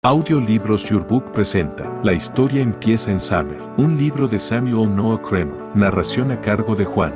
Audiolibros Your Book presenta La historia empieza en Summer, un libro de Samuel Noah Kramer, narración a cargo de Juan.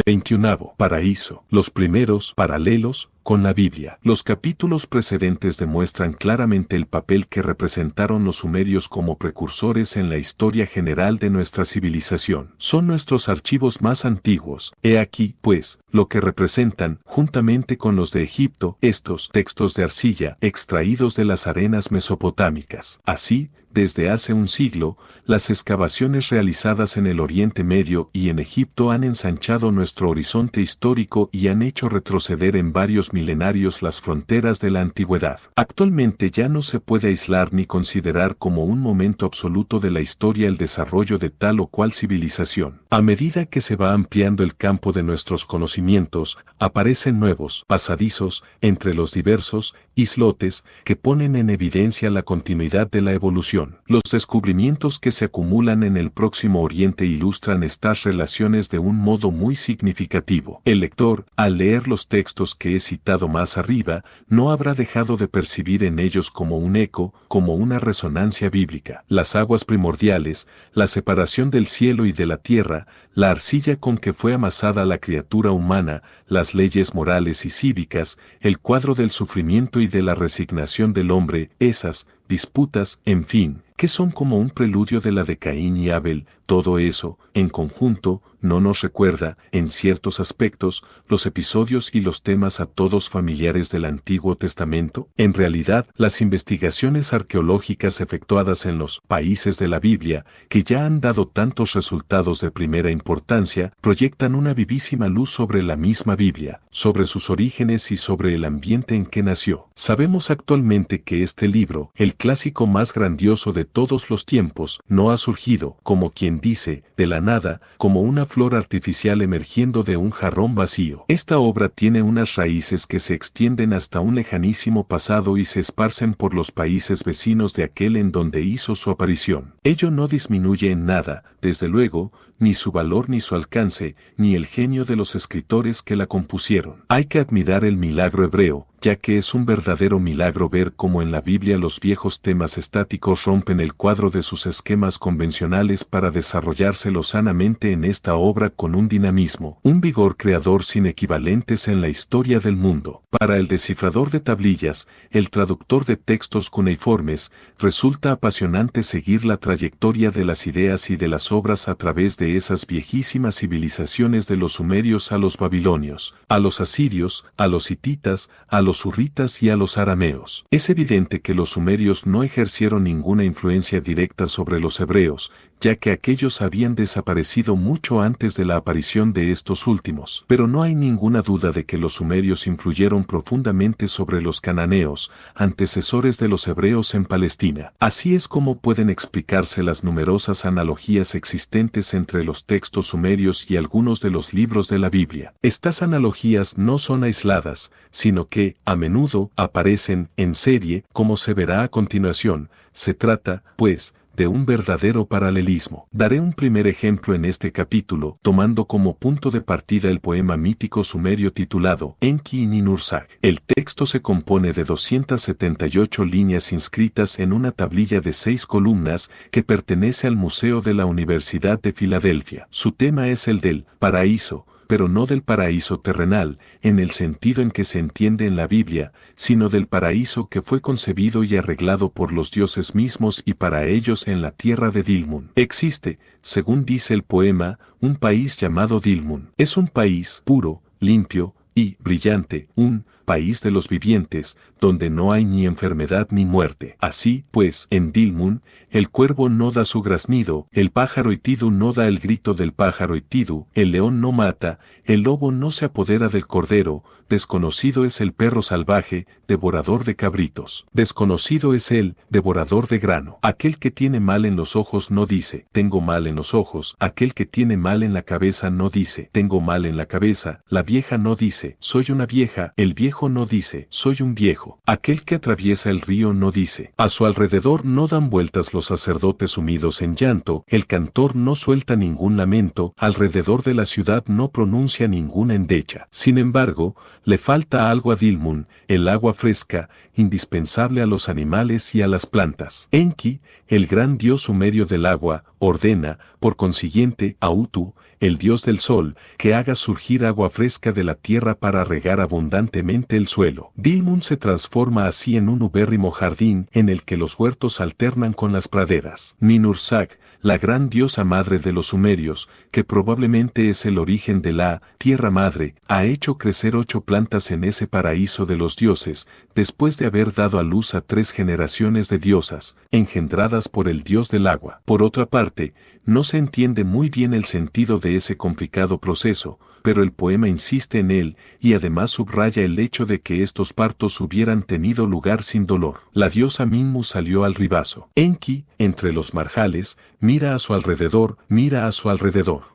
21. Paraíso. Los primeros paralelos con la Biblia. Los capítulos precedentes demuestran claramente el papel que representaron los sumerios como precursores en la historia general de nuestra civilización. Son nuestros archivos más antiguos. He aquí, pues, lo que representan, juntamente con los de Egipto, estos textos de arcilla extraídos de las arenas mesopotámicas. Así, desde hace un siglo, las excavaciones realizadas en el Oriente Medio y en Egipto han ensanchado nuestro horizonte histórico y han hecho retroceder en varios milenarios las fronteras de la antigüedad. Actualmente ya no se puede aislar ni considerar como un momento absoluto de la historia el desarrollo de tal o cual civilización. A medida que se va ampliando el campo de nuestros conocimientos, aparecen nuevos pasadizos entre los diversos islotes que ponen en evidencia la continuidad de la evolución. Los descubrimientos que se acumulan en el Próximo Oriente ilustran estas relaciones de un modo muy significativo. El lector, al leer los textos que he citado más arriba, no habrá dejado de percibir en ellos como un eco, como una resonancia bíblica. Las aguas primordiales, la separación del cielo y de la tierra, la arcilla con que fue amasada la criatura humana, las leyes morales y cívicas, el cuadro del sufrimiento y de la resignación del hombre, esas disputas, en fin, que son como un preludio de la de Caín y Abel, todo eso, en conjunto, no nos recuerda, en ciertos aspectos, los episodios y los temas a todos familiares del Antiguo Testamento. En realidad, las investigaciones arqueológicas efectuadas en los países de la Biblia, que ya han dado tantos resultados de primera importancia, proyectan una vivísima luz sobre la misma Biblia, sobre sus orígenes y sobre el ambiente en que nació. Sabemos actualmente que este libro, el clásico más grandioso de todos los tiempos, no ha surgido, como quien dice, de la nada, como una flor artificial emergiendo de un jarrón vacío. Esta obra tiene unas raíces que se extienden hasta un lejanísimo pasado y se esparcen por los países vecinos de aquel en donde hizo su aparición. Ello no disminuye en nada, desde luego, ni su valor ni su alcance, ni el genio de los escritores que la compusieron. Hay que admirar el milagro hebreo, ya que es un verdadero milagro ver cómo en la Biblia los viejos temas estáticos rompen el cuadro de sus esquemas convencionales para desarrollárselo sanamente en esta obra con un dinamismo, un vigor creador sin equivalentes en la historia del mundo. Para el descifrador de tablillas, el traductor de textos cuneiformes, resulta apasionante seguir la trayectoria de las ideas y de las obras a través de esas viejísimas civilizaciones de los sumerios a los babilonios, a los asirios, a los hititas, a los hurritas y a los arameos. Es evidente que los sumerios no ejercieron ninguna influencia directa sobre los hebreos, ya que aquellos habían desaparecido mucho antes de la aparición de estos últimos. Pero no hay ninguna duda de que los sumerios influyeron profundamente sobre los cananeos, antecesores de los hebreos en Palestina. Así es como pueden explicarse las numerosas analogías existentes entre los textos sumerios y algunos de los libros de la Biblia. Estas analogías no son aisladas, sino que, a menudo, aparecen en serie, como se verá a continuación. Se trata, pues, de un verdadero paralelismo. Daré un primer ejemplo en este capítulo, tomando como punto de partida el poema mítico sumerio titulado Enki-Ninurság. El texto se compone de 278 líneas inscritas en una tablilla de 6 columnas que pertenece al Museo de la Universidad de Filadelfia. Su tema es el del paraíso, pero no del paraíso terrenal, en el sentido en que se entiende en la Biblia, sino del paraíso que fue concebido y arreglado por los dioses mismos y para ellos en la tierra de Dilmun. Existe, según dice el poema, un país llamado Dilmun. Es un país puro, limpio y brillante, un país de los vivientes, donde no hay ni enfermedad ni muerte. Así, pues, en Dilmun, el cuervo no da su graznido, el pájaro itidu no da el grito del pájaro itidu, el león no mata, el lobo no se apodera del cordero, desconocido es el perro salvaje, devorador de cabritos. Desconocido es el devorador de grano. Aquel que tiene mal en los ojos no dice, tengo mal en los ojos. Aquel que tiene mal en la cabeza no dice, tengo mal en la cabeza. La vieja no dice, soy una vieja. El viejo viejo no dice, soy un viejo. Aquel que atraviesa el río no dice. A su alrededor no dan vueltas los sacerdotes sumidos en llanto, el cantor no suelta ningún lamento, alrededor de la ciudad no pronuncia ninguna endecha. Sin embargo, le falta algo a Dilmun, el agua fresca, indispensable a los animales y a las plantas. Enki, el gran dios sumerio del agua, ordena, por consiguiente, a Utu, el dios del sol, que haga surgir agua fresca de la tierra para regar abundantemente el suelo. Dilmun se transforma así en un ubérrimo jardín en el que los huertos alternan con las praderas. Ninhursag, la gran diosa madre de los sumerios, que probablemente es el origen de la tierra madre, ha hecho crecer 8 plantas en ese paraíso de los dioses, después de haber dado a luz a 3 generaciones de diosas, engendradas por el dios del agua. Por otra parte, no se entiende muy bien el sentido de ese complicado proceso, pero el poema insiste en él, y además subraya el hecho de que estos partos hubieran tenido lugar sin dolor. La diosa Minmu salió al ribazo. Enki, entre los marjales, mira a su alrededor,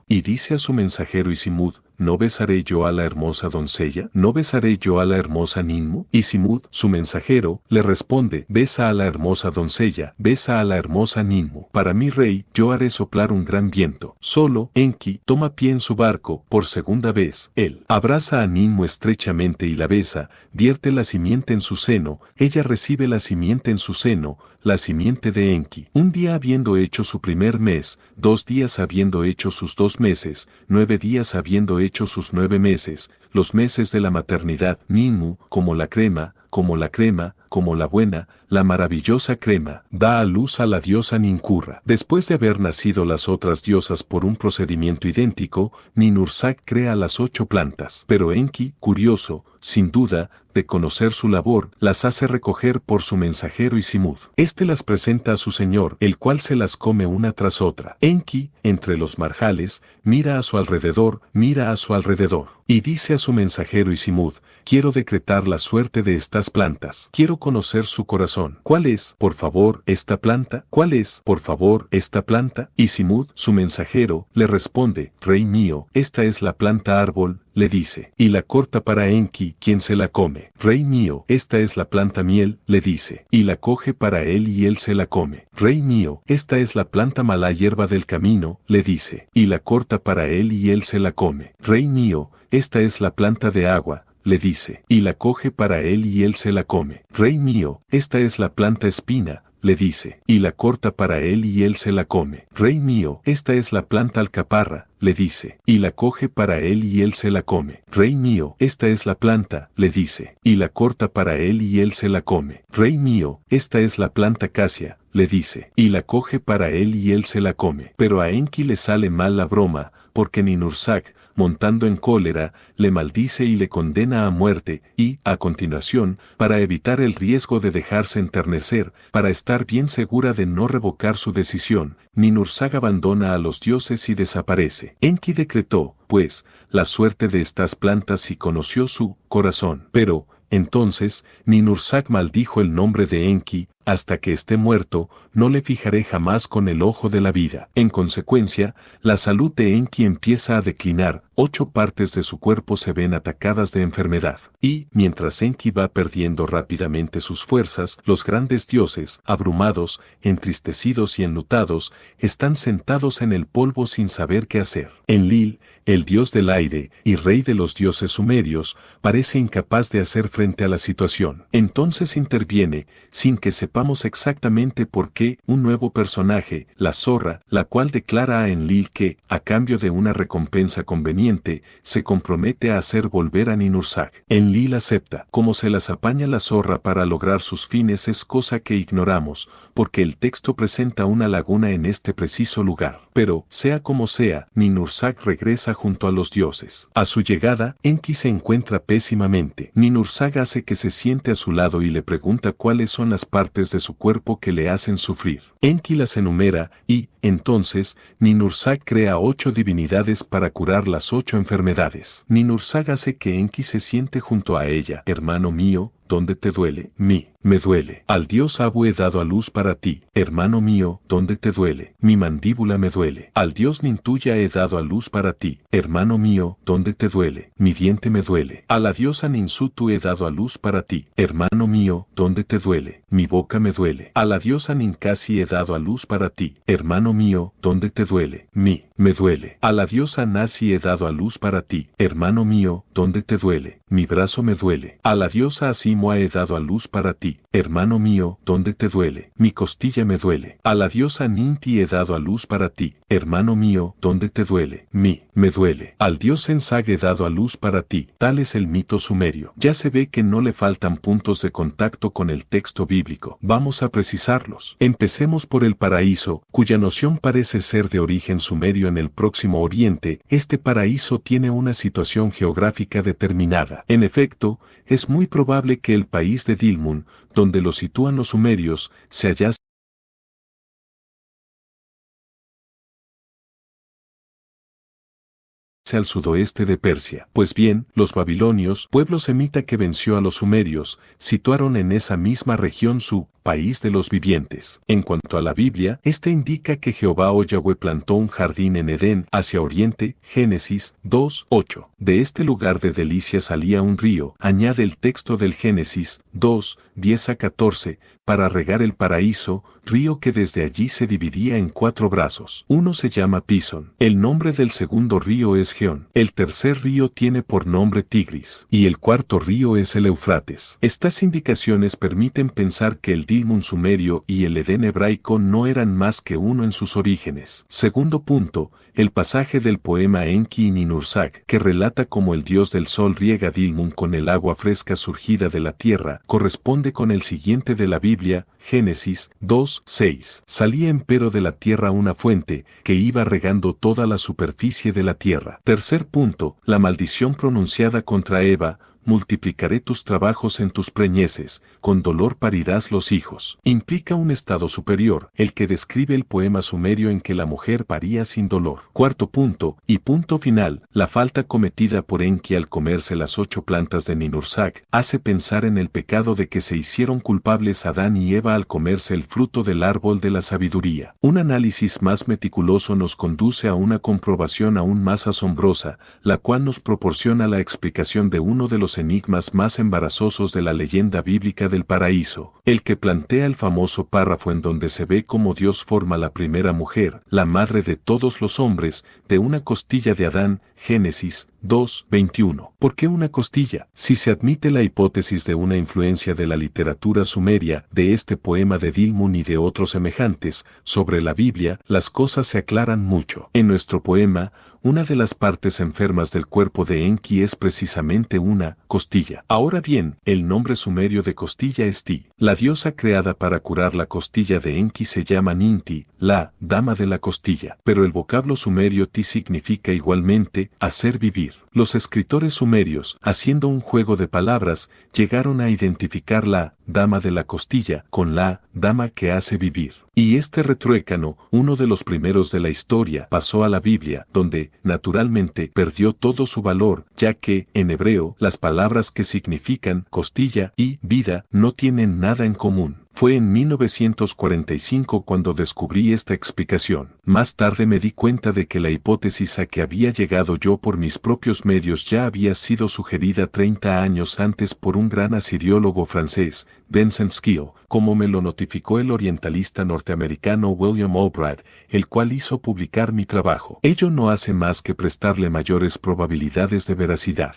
y dice a su mensajero Isimud, ¿no besaré yo a la hermosa doncella? ¿No besaré yo a la hermosa Ninmu? Isimud, su mensajero, le responde, besa a la hermosa doncella, besa a la hermosa Ninmu. Para mi rey, yo haré soplar un gran viento. Solo, Enki toma pie en su barco, por segunda vez. Él abraza a Ninmu estrechamente y la besa, vierte la simiente en su seno, ella recibe la simiente en su seno, la simiente de Enki. Un día habiendo hecho su primer mes, 2 días habiendo hecho sus 2 meses, 9 días habiendo hecho sus 9 meses, los meses de la maternidad, Ninmu, como la crema, como la buena, la maravillosa crema, da a luz a la diosa Ninkurra. Después de haber nacido las otras diosas por un procedimiento idéntico, Ninhursag crea las 8 plantas. Pero Enki, curioso, sin duda, de conocer su labor, las hace recoger por su mensajero Isimud. Este las presenta a su señor, el cual se las come una tras otra. Enki, entre los marjales, mira a su alrededor, y dice a su mensajero Isimud, quiero decretar la suerte de estas plantas. Quiero conocer su corazón. ¿Cuál es, por favor, esta planta? ¿Cuál es, por favor, esta planta? Isimud, su mensajero, le responde, rey mío, esta es la planta árbol, le dice, y la corta para Enki, quien se la come. Rey mío, esta es la planta miel, le dice, y la coge para él y él se la come. Rey mío, esta es la planta mala hierba del camino, le dice, y la corta para él y él se la come. Rey mío, esta es la planta de agua, le dice, y la coge para él y él se la come. Rey mío, esta es la planta espina, le dice, y la corta para él y él se la come. Rey mío, esta es la planta alcaparra, le dice, y la coge para él y él se la come. Rey mío, esta es la planta, le dice, y la corta para él y él se la come. Rey mío, esta es la planta casia, le dice, y la coge para él y él se la come. Pero a Enki le sale mal la broma, porque Ninhursag, montando en cólera, le maldice y le condena a muerte, y, a continuación, para evitar el riesgo de dejarse enternecer, para estar bien segura de no revocar su decisión, Ninhursag abandona a los dioses y desaparece. Enki decretó, pues, la suerte de estas plantas y conoció su corazón. Pero, entonces, Ninhursag maldijo el nombre de Enki, hasta que esté muerto, no le fijaré jamás con el ojo de la vida. En consecuencia, la salud de Enki empieza a declinar, 8 partes de su cuerpo se ven atacadas de enfermedad. Y, mientras Enki va perdiendo rápidamente sus fuerzas, los grandes dioses, abrumados, entristecidos y enlutados, están sentados en el polvo sin saber qué hacer. Enlil, el dios del aire y rey de los dioses sumerios, parece incapaz de hacer frente a la situación. Entonces interviene, sin que sepamos exactamente por qué, un nuevo personaje, la zorra, la cual declara a Enlil que, a cambio de una recompensa conveniente, se compromete a hacer volver a Ninhursag. Enlil acepta. Cómo se las apaña la zorra para lograr sus fines es cosa que ignoramos, porque el texto presenta una laguna en este preciso lugar. Pero, sea como sea, Ninhursag regresa junto a los dioses. A su llegada, Enki se encuentra pésimamente. Ninhursag hace que se siente a su lado y le pregunta cuáles son las partes de su cuerpo que le hacen sufrir. Enki las enumera, y, entonces, Ninhursag crea 8 divinidades para curar las 8 enfermedades. Ninhursag hace que Enki se siente junto a ella. Hermano mío, ¿dónde te duele? Me duele. Al dios Abu he dado a luz para ti. Hermano mío, ¿dónde te duele? Mi mandíbula me duele. Al dios Nintuya he dado a luz para ti. Hermano mío, ¿dónde te duele? Mi diente me duele. A la diosa Ninsutu he dado a luz para ti. Hermano mío, ¿dónde te duele? Mi boca me duele. A la diosa Ninkasi he dado a luz para ti. Hermano mío, ¿dónde te duele? Me duele. A la diosa Nasi he dado a luz para ti. Hermano mío, ¿dónde te duele? Mi brazo me duele. A la diosa Asimua he dado a luz para ti. Hermano mío, ¿dónde te duele? Mi costilla me duele. A la diosa Ninti he dado a luz para ti. Hermano mío, ¿dónde te duele? Me duele. Al dios Ensag he dado a luz para ti. Tal es el mito sumerio. Ya se ve que no le faltan puntos de contacto con el texto bíblico. Vamos a precisarlos. Empecemos por el paraíso, cuya noción parece ser de origen sumerio en el Próximo Oriente. Este paraíso tiene una situación geográfica determinada. En efecto, es muy probable que el país de Dilmun, donde lo sitúan los sumerios, se hallase al sudoeste de Persia. Pues bien, los babilonios, pueblo semita que venció a los sumerios, situaron en esa misma región su país de los vivientes. En cuanto a la Biblia, este indica que Jehová o Yahweh plantó un jardín en Edén, hacia oriente, Génesis 2:8. De este lugar de delicia salía un río, añade el texto del Génesis 2:10-14, para regar el paraíso, río que desde allí se dividía en 4 brazos. Uno se llama Pison. El nombre del segundo río es Geón. El tercer río tiene por nombre Tigris. Y el cuarto río es el Eufrates. Estas indicaciones permiten pensar que el Dilmun sumerio y el Edén hebraico no eran más que uno en sus orígenes. Segundo punto, el pasaje del poema Enki y Ninursak, que relata cómo el dios del sol riega Dilmun con el agua fresca surgida de la tierra, corresponde con el siguiente de la Biblia, Génesis 2:6. Salía empero de la tierra una fuente, que iba regando toda la superficie de la tierra. Tercer punto, la maldición pronunciada contra Eva, multiplicaré tus trabajos en tus preñeces, con dolor parirás los hijos. Implica un estado superior, el que describe el poema sumerio en que la mujer paría sin dolor. Cuarto punto, y punto final, la falta cometida por Enki al comerse las 8 plantas de Ninursak, hace pensar en el pecado de que se hicieron culpables Adán y Eva al comerse el fruto del árbol de la sabiduría. Un análisis más meticuloso nos conduce a una comprobación aún más asombrosa, la cual nos proporciona la explicación de uno de los enigmas más embarazosos de la leyenda bíblica del paraíso, el que plantea el famoso párrafo en donde se ve cómo Dios forma la primera mujer, la madre de todos los hombres, de una costilla de Adán, Génesis 2:21. ¿Por qué una costilla? Si se admite la hipótesis de una influencia de la literatura sumeria, de este poema de Dilmun y de otros semejantes, sobre la Biblia, las cosas se aclaran mucho. En nuestro poema, una de las partes enfermas del cuerpo de Enki es precisamente una costilla. Ahora bien, el nombre sumerio de costilla es Ti. La diosa creada para curar la costilla de Enki se llama Ninti, la dama de la costilla. Pero el vocablo sumerio Ti significa igualmente hacer vivir. Los escritores sumerios, haciendo un juego de palabras, llegaron a identificar la dama de la costilla con la dama que hace vivir. Y este retruécano, uno de los primeros de la historia, pasó a la Biblia, donde, naturalmente, perdió todo su valor, ya que, en hebreo, las palabras que significan costilla y vida no tienen nada en común. Fue en 1945 cuando descubrí esta explicación. Más tarde me di cuenta de que la hipótesis a que había llegado yo por mis propios medios ya había sido sugerida 30 años antes por un gran asiriólogo francés, Vincent Skill, como me lo notificó el orientalista norteamericano William Albright, el cual hizo publicar mi trabajo. Ello no hace más que prestarle mayores probabilidades de veracidad.